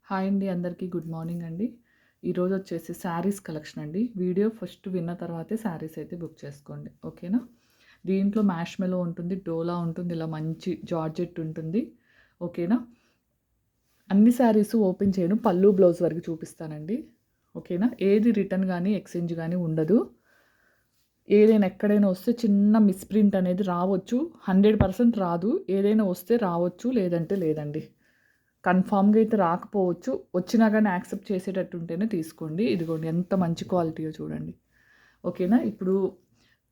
Hi అండి, అందరికీ good morning అండి. ఈరోజు వచ్చేసి శారీస్ కలెక్షన్ అండి. వీడియో ఫస్ట్ విన్న తర్వాతే శారీస్ అయితే బుక్ చేసుకోండి, ఓకేనా. దీంట్లో మ్యాష్ మెలో ఉంటుంది, డోలా ఉంటుంది, ఇలా మంచి జార్జెట్ ఉంటుంది, ఓకేనా. అన్ని శారీస్ ఓపెన్ చేయను, పళ్ళు బ్లౌజ్ వరకు చూపిస్తానండి, ఓకేనా. ఏది రిటర్న్ కానీ ఎక్స్చేంజ్ కానీ ఉండదు. ఏదైనా ఎక్కడైనా వస్తే చిన్న మిస్ప్రింట్ అనేది రావచ్చు, 100% రాదు. ఏదైనా వస్తే రావచ్చు, లేదంటే లేదండి. కన్ఫామ్‌గా అయితే రాకపోవచ్చు. వచ్చినా గానీ యాక్సెప్ట్ చేసేటట్టు ఉంటేనే తీసుకోండి. ఇదిగోండి ఎంత మంచి క్వాలిటీయో చూడండి, ఓకేనా. ఇప్పుడు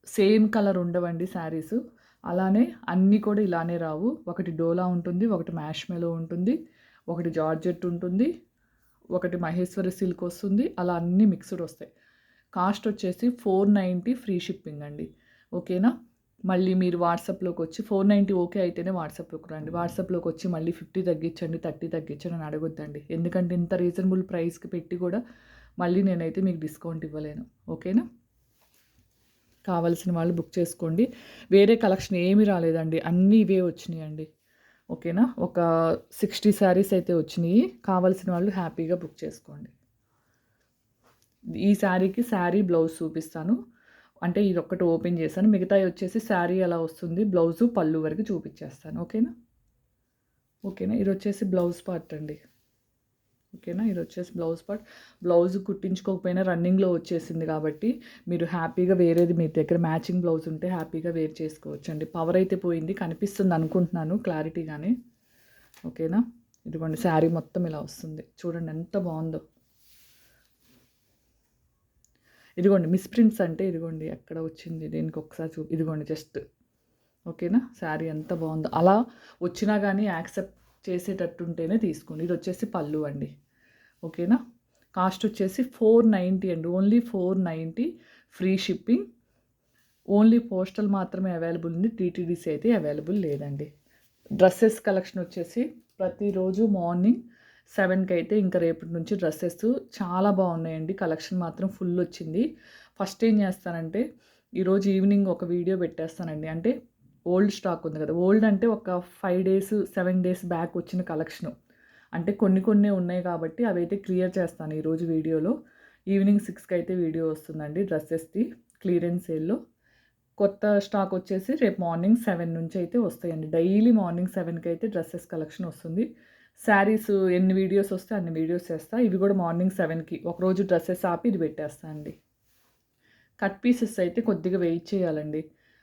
సేమ్ కలర్ ఉండవండి శారీసు. అలానే అన్నీ కూడా ఇలానే రావు. ఒకటి డోలా ఉంటుంది, ఒకటి మ్యాష్ మెలో ఉంటుంది, ఒకటి జార్జెట్ ఉంటుంది, ఒకటి మహేశ్వరి సిల్క్ వస్తుంది. అలా అన్నీ మిక్స్డ్ వస్తాయి. కాస్ట్ వచ్చేసి 490 ఫ్రీ షిప్పింగ్ అండి, ఓకేనా. మళ్ళీ మీరు వాట్సాప్లోకి వచ్చి 490 ఓకే అయితేనే వాట్సాప్లోకి రండి. వాట్సాప్లోకి వచ్చి మళ్ళీ 50 తగ్గించండి, 30 తగ్గించండి అని అడగొద్దండి. ఎందుకంటే ఇంత రీజనబుల్ ప్రైస్కి పెట్టి కూడా మళ్ళీ నేనైతే మీకు డిస్కౌంట్ ఇవ్వలేను, ఓకేనా. కావాల్సిన వాళ్ళు బుక్ చేసుకోండి. వేరే కలెక్షన్ ఏమీ రాలేదండి, అన్నీ ఇవే వచ్చినాయండి, ఓకేనా. ఒక 60 శారీస్ అయితే వచ్చినాయి. కావాల్సిన వాళ్ళు హ్యాపీగా బుక్ చేసుకోండి. ఈ శారీకి శారీ బ్లౌజ్ చూపిస్తాను. అంటే ఇదొక్కటి ఓపెన్ చేశాను. మిగతాయి వచ్చేసి శారీ ఎలా వస్తుంది, బ్లౌజు పళ్ళు వరకు చూపించేస్తాను, ఓకేనా. ఓకేనా, ఇది వచ్చేసి బ్లౌజ్ పార్ట్ అండి, ఓకేనా. ఇది వచ్చేసి బ్లౌజ్ పార్ట్. బ్లౌజ్ కుట్టించుకోకపోయినా రన్నింగ్లో వచ్చేసింది కాబట్టి మీరు హ్యాపీగా వేరేది మీ దగ్గర మ్యాచింగ్ బ్లౌజ్ ఉంటే హ్యాపీగా వేర్ చేసుకోవచ్చండి. పవర్ అయితే పోయింది, కనిపిస్తుంది అనుకుంటున్నాను క్లారిటీగానే, ఓకేనా. ఇదిగోండి శారీ మొత్తం ఇలా వస్తుంది, చూడండి ఎంత బాగుందో. ఇదిగోండి మిస్‌ప్రింట్స్ అంటే ఇదిగోండి ఎక్కడ వచ్చింది, దీనికి ఒకసారి ఇదిగోండి జస్ట్, ఓకేనా. శారీ ఎంత బాగుందో. అలా వచ్చినా కానీ యాక్సెప్ట్ చేసేటట్టు ఉంటేనే తీసుకోండి. ఇది వచ్చేసి పళ్ళు అండి, ఓకేనా. కాస్ట్ వచ్చేసి 490 అండి, only 490 free shipping. Only postal మాత్రమే అవైలబుల్ ఉంది, టీటీడీసీ అయితే అవైలబుల్ లేదండి. డ్రెస్సెస్ కలెక్షన్ వచ్చేసి ప్రతిరోజు మార్నింగ్ 7కి అయితే ఇంకా రేపటి నుంచి డ్రెస్సెస్ చాలా బాగున్నాయండి. కలెక్షన్ మాత్రం ఫుల్ వచ్చింది. ఫస్ట్ ఏం చేస్తానంటే ఈరోజు ఈవినింగ్ ఒక వీడియో పెట్టేస్తానండి. అంటే ఓల్డ్ స్టాక్ ఉంది కదా, ఓల్డ్ అంటే ఒక 5 డేస్ 7 డేస్ బ్యాక్ వచ్చిన కలెక్షను. అంటే కొన్ని ఉన్నాయి కాబట్టి అవైతే క్లియర్ చేస్తాను ఈరోజు వీడియోలో. ఈవినింగ్ 6కి అయితే వీడియో వస్తుందండి డ్రెస్సెస్ది క్లియరెన్స్ సేల్‌లో. కొత్త స్టాక్ వచ్చేసి రేపు మార్నింగ్ 7 నుంచి అయితే వస్తాయండి. డైలీ మార్నింగ్ 7కి అయితే డ్రెస్సెస్ కలెక్షన్ వస్తుంది. శారీస్ ఎన్ని వీడియోస్ వస్తే అన్ని వీడియోస్ చేస్తా. ఇవి కూడా మార్నింగ్ 7కి ఒకరోజు డ్రెస్సెస్ ఆపి ఇది పెట్టేస్తా అండి. కట్ పీసెస్ అయితే కొద్దిగా వెయిట్ చేయాలండి,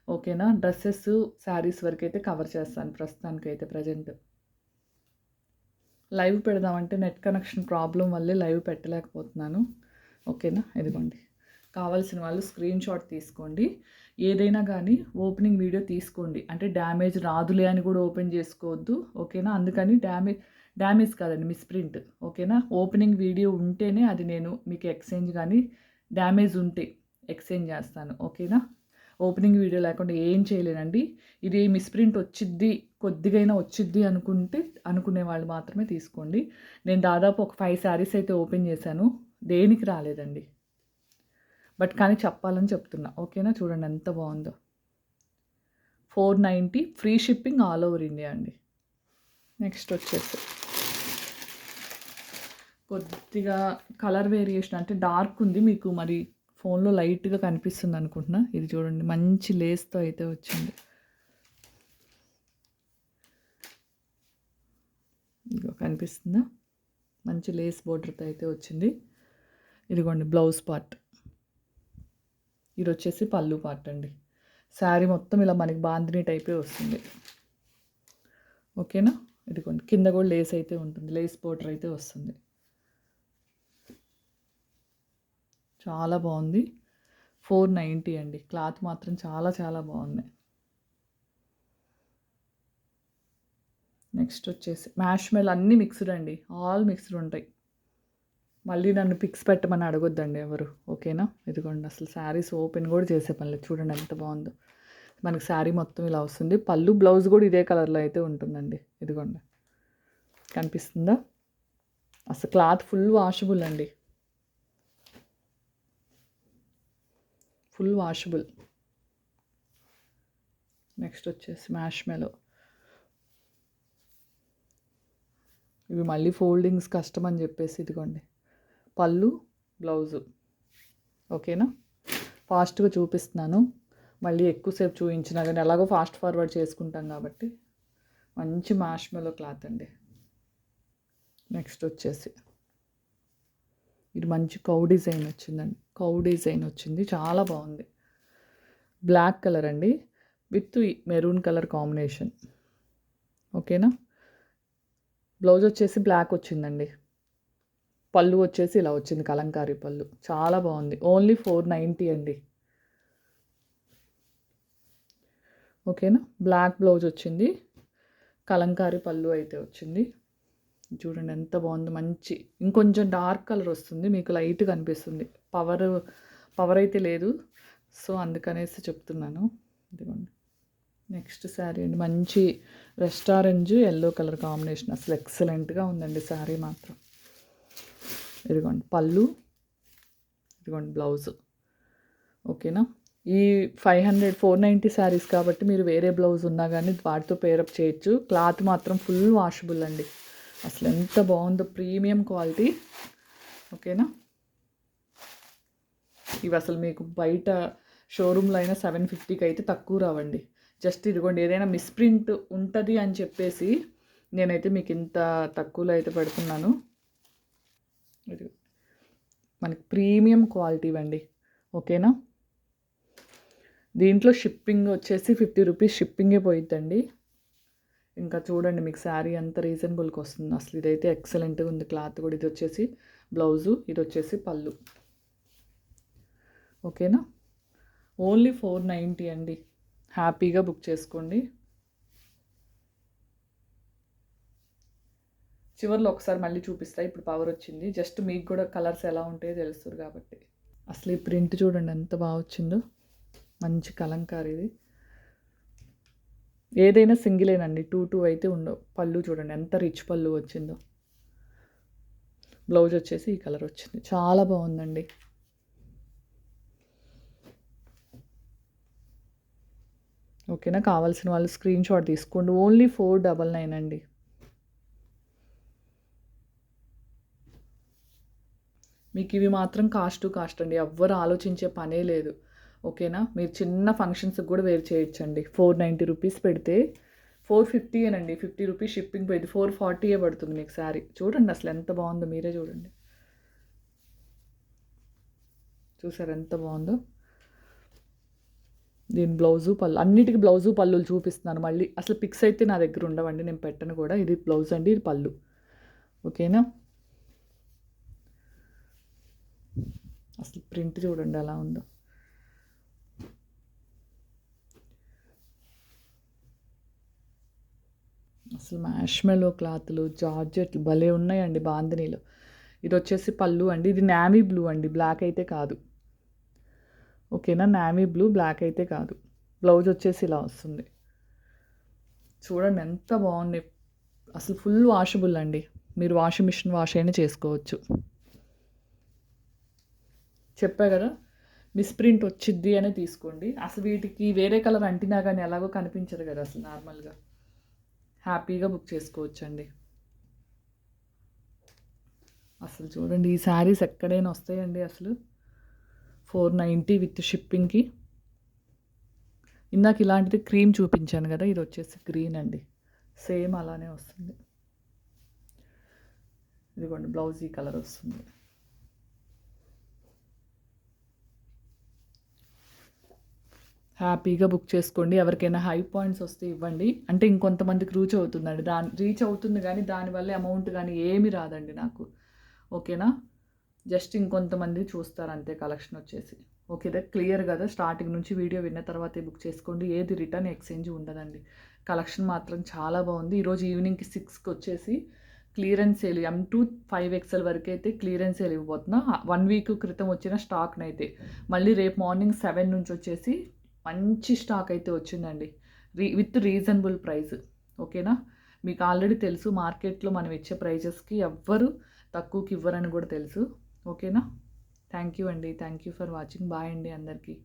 ఓకేనా. డ్రెస్సెస్ శారీస్ వరకు అయితే కవర్ చేస్తాను ప్రస్తుతానికైతే ప్రజెంట్. లైవ్ పెడదామంటే నెట్ కనెక్షన్ ప్రాబ్లం వల్లే లైవ్ పెట్టలేకపోతున్నాను, ఓకేనా. ఇదిగోండి కావాల్సిన వాళ్ళు స్క్రీన్ షాట్ తీసుకోండి. ఏదైనా కానీ ఓపెనింగ్ వీడియో తీసుకోండి. అంటే డ్యామేజ్ రాదులే అని కూడా ఓపెన్ చేసుకోవద్దు, ఓకేనా. అందుకని డ్యామేజ్ కాదండి, మిస్‌ప్రింట్, ఓకేనా. ఓపెనింగ్ వీడియో ఉంటేనే అది నేను మీకు ఎక్స్చేంజ్ కానీ డ్యామేజ్ ఉంటే ఎక్స్చేంజ్ చేస్తాను, ఓకేనా. ఓపెనింగ్ వీడియో లేకుండా ఏం చేయలేనండి. ఇది మిస్‌ప్రింట్ వచ్చిద్ది, కొద్దిగైనా వచ్చిద్ది అనుకునే వాళ్ళు మాత్రమే తీసుకోండి. నేను దాదాపు ఒక 5 శారీస్ అయితే ఓపెన్ చేశాను, దేనికి రాలేదండి. బట్ కానీ చెప్పాలని చెప్తున్నా, ఓకేనా. చూడండి ఎంత బాగుందో. 490 free shipping all over India అండి. నెక్స్ట్ వచ్చేసి కొద్దిగా కలర్ వేరియేషన్ అంటే డార్క్ ఉంది, మీకు మరి ఫోన్లో లైట్గా కనిపిస్తుంది అనుకుంటున్నా. ఇది చూడండి మంచి లేస్తో అయితే వచ్చింది. ఇదిగో కనిపిస్తుందా, మంచి లేస్ బోర్డర్తో అయితే వచ్చింది. ఇదిగోండి బ్లౌజ్ పార్ట్, ఇది వచ్చేసి పళ్ళు పార్ట్ అండి. శారీ మొత్తం ఇలా మనకి బాందిని టైపే వస్తుంది, ఓకేనా. ఇదిగోండి కింద కూడా లేస్ అయితే ఉంటుంది, లేస్ బోర్డర్ అయితే వస్తుంది. చాలా బాగుంది. 490 అండి. క్లాత్ మాత్రం చాలా చాలా బాగుంది. నెక్స్ట్ వచ్చేసి మ్యాష్ మెల్ అన్నీ మిక్స్డ్ అండి, ఆల్ మిక్స్డ్ ఉంటాయి. మళ్ళీ నన్ను పిక్స్ పెట్టమని అడగొద్దండి ఎవరు, ఓకేనా. ఇదిగోండి అసలు శారీస్ ఓపెన్ కూడా చేసే పని లేదు, చూడండి ఎంత బాగుందో. మనకి శారీ మొత్తం ఇలా వస్తుంది. పళ్ళు బ్లౌజ్ కూడా ఇదే కలర్లో అయితే ఉంటుందండి. ఇదిగోండి కనిపిస్తుందా, అసలు క్లాత్ ఫుల్ వాషబుల్ అండి, ఫుల్ వాషబుల్. నెక్స్ట్ వచ్చేసి మ్యాష్ మెలో, ఇవి మళ్ళీ ఫోల్డింగ్స్ కష్టం అని చెప్పేసి ఇదిగోండి పళ్ళు, బ్లౌజు. ఓకేనా, ఫాస్ట్గా చూపిస్తున్నాను, మళ్ళీ ఎక్కువసేపు చూపించినా కానీ ఎలాగో ఫాస్ట్ ఫార్వర్డ్ చేసుకుంటాం కాబట్టి. మంచి మ్యాష్మెలో క్లాత్ అండి. నెక్స్ట్ వచ్చేసి ఇది మంచి కౌ డిజైన్ వచ్చిందండి. కౌ డిజైన్ వచ్చింది, చాలా బాగుంది. బ్లాక్ కలర్ అండి విత్ మెరూన్ కలర్ కాంబినేషన్. ఓకేనా, బ్లౌజ్ వచ్చేసి బ్లాక్ వచ్చిందండి. పళ్ళు వచ్చేసి ఇలా వచ్చింది, కలంకారీ పళ్ళు, చాలా బాగుంది. ఓన్లీ 490 అండి. ఓకేనా, బ్లాక్ బ్లౌజ్ వచ్చింది, కలంకారీ పళ్ళు అయితే వచ్చింది. చూడండి ఎంత బాగుంది. మంచి ఇంకొంచెం డార్క్ కలర్ వస్తుంది, మీకు లైట్గా అనిపిస్తుంది. పవర్ అయితే లేదు, సో అందుకనేసి చెప్తున్నాను. ఇదిగోండి నెక్స్ట్ శారీ అండి. మంచి రెస్టారెంట్ ఎల్లో కలర్ కాంబినేషన్, అసలు ఎక్సలెంట్గా ఉందండి శారీ మాత్రం. ఇదిగోండి పళ్ళు, ఇదిగోండి బ్లౌజ్. ఓకేనా, ఈ 490 శారీస్ కాబట్టి మీరు వేరే బ్లౌజ్ ఉన్నా కానీ వాటితో పేరప్ చేయొచ్చు. క్లాత్ మాత్రం ఫుల్ వాషబుల్ అండి. అసలు ఎంత బాగుందో, ప్రీమియం క్వాలిటీ. ఓకేనా, ఇవి అసలు మీకు బయట షోరూంలో అయినా 750కి అయితే తక్కువ రావండి. జస్ట్ ఇదిగోండి ఏదైనా మిస్ప్రింట్ ఉంటుంది అని చెప్పేసి నేనైతే మీకు ఇంత తక్కువలో అయితే పెడుతున్నాను. ఇది మనకి ప్రీమియం క్వాలిటీ అండి. ఓకేనా, దీంట్లో షిప్పింగ్ వచ్చేసి 50 రూపీస్ షిప్పింగే పోయిద్దండి. ఇంకా చూడండి మీకు శారీ ఎంత రీజనబుల్కి వస్తుంది. అసలు ఇదైతే ఎక్సలెంట్గా ఉంది క్లాత్ కూడా. ఇది వచ్చేసి బ్లౌజు, ఇది వచ్చేసి పళ్ళు. ఓకేనా, ఓన్లీ 490 అండి. హ్యాపీగా బుక్ చేసుకోండి. చివరిలో ఒకసారి మళ్ళీ చూపిస్తా, ఇప్పుడు పవర్ వచ్చింది. జస్ట్ మీకు కూడా కలర్స్ ఎలా ఉంటాయో తెలుస్తుంది కాబట్టి. అసలు ఈ ప్రింట్ చూడండి ఎంత బాగా వచ్చిందో, మంచి కలంకారీది. ఏదైనా సింగిలేనండి, 2 అయితే ఉండవు. పళ్ళు చూడండి ఎంత రిచ్ పళ్ళు వచ్చిందో. బ్లౌజ్ వచ్చేసి ఈ కలర్ వచ్చింది, చాలా బాగుందండి. ఓకేనా, కావాల్సిన వాళ్ళు స్క్రీన్ షాట్ తీసుకోండి. ఓన్లీ 499 అండి. మీకు ఇవి మాత్రం కాస్ట్ అండి, ఎవ్వరు ఆలోచించే పనే లేదు. ఓకేనా, మీరు చిన్న ఫంక్షన్స్కి కూడా వేర్ చేయొచ్చండి. 490 రూపీస్ పెడితే 450 అనండి, 50 రూపీస్ షిప్పింగ్ పోయింది, 440 పడుతుంది మీకు శారీ. చూడండి అసలు ఎంత బాగుందో, మీరే చూడండి. చూసారు ఎంత బాగుందో. దీని బ్లౌజు పళ్ళు, అన్నిటికీ బ్లౌజు పళ్ళులు చూపిస్తున్నాను మళ్ళీ. అసలు పిక్స్ అయితే నా దగ్గర ఉండవండి, నేను పెట్టను కూడా. ఇది బ్లౌజ్ అండి, ఇది పళ్ళు. ఓకేనా, అసలు ప్రింట్ చూడండి ఎలా ఉందో. అసలు మ్యాష్మెలో క్లాత్లు, జార్జెట్లు భలే ఉన్నాయండి బాందినీలో. ఇది వచ్చేసి పళ్ళు అండి, ఇది నావీ బ్లూ అండి, బ్లాక్ అయితే కాదు. ఓకేనా, నావీ బ్లూ, బ్లాక్ అయితే కాదు. బ్లౌజ్ వచ్చేసి ఇలా వస్తుంది. చూడండి ఎంత బాగుంది. అసలు ఫుల్ వాషబుల్ అండి, మీరు వాషింగ్ మిషన్ వాష్ అయినా చేసుకోవచ్చు. చెప్పా కదా, మిస్ప్రింట్ వచ్చిద్ది అనే తీసుకోండి. అసలు వీటికి వేరే కలర్ అంటినా కానీ ఎలాగో కనిపించదు కదా అసలు. నార్మల్గా హ్యాపీగా బుక్ చేసుకోవచ్చు అండి. అసలు చూడండి ఈ శారీస్ ఎక్కడైనా వస్తాయండి అసలు. 490 విత్ షిప్పింగ్కి. ఇందాక ఇలాంటిది క్రీమ్ చూపించాను కదా, ఇది వచ్చేసి గ్రీన్ అండి, సేమ్ అలానే వస్తుంది. ఇదిగోండి బ్లౌజ్ ఈ కలర్ వస్తుంది. హ్యాపీగా బుక్ చేసుకోండి. ఎవరికైనా హై పాయింట్స్ వస్తే ఇవ్వండి, అంటే ఇంకొంతమందికి రీచ్ అవుతుంది కానీ దానివల్ల అమౌంట్ కానీ ఏమీ రాదండి నాకు. ఓకేనా, జస్ట్ ఇంకొంతమంది చూస్తారు అంతే కలెక్షన్ వచ్చేసి. ఓకే, క్లియర్ కదా. స్టార్టింగ్ నుంచి వీడియో విన్న తర్వాతే బుక్ చేసుకోండి. ఏది రిటర్న్ ఎక్స్చేంజ్ ఉండదండి. కలెక్షన్ మాత్రం చాలా బాగుంది. ఈరోజు ఈవినింగ్కి 6కి వచ్చేసి clearance sale M to 5XL వరకు అయితే క్లియరెన్స్ సేల్ ఇవ్వబోతున్నా. 1 వీక్ క్రితం వచ్చిన స్టాక్ని అయితే మళ్ళీ రేపు మార్నింగ్ 7 నుంచి వచ్చేసి మంచి స్టాక్ అయితే వచ్చిందండి, విత్ రీజనబుల్ ప్రైస్. ఓకేనా, మీకు ఆల్రెడీ తెలుసు మార్కెట్లో మనం ఇచ్చే ప్రైజెస్కి ఎవ్వరు తక్కువకి ఇవ్వరని కూడా తెలుసు. ఓకేనా, థ్యాంక్ యూ అండి, thank you for watching. Bye అండి అందరికీ.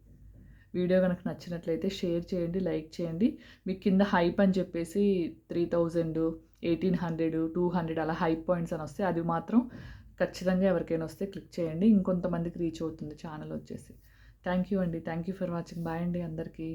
వీడియో కనుక నచ్చినట్లయితే షేర్ చేయండి, లైక్ చేయండి. మీకు కింద హైప్ అని చెప్పేసి 3000, 1800, 200 అలా హై పాయింట్స్ అని వస్తాయి. అది మాత్రం ఖచ్చితంగా ఎవరికైనా వస్తే క్లిక్ చేయండి. ఇంకొంతమందికి రీచ్ అవుతుంది ఛానల్ వచ్చేసి. థ్యాంక్ యూ అండి. Thank you for watching. Bye అండి అందరికీ.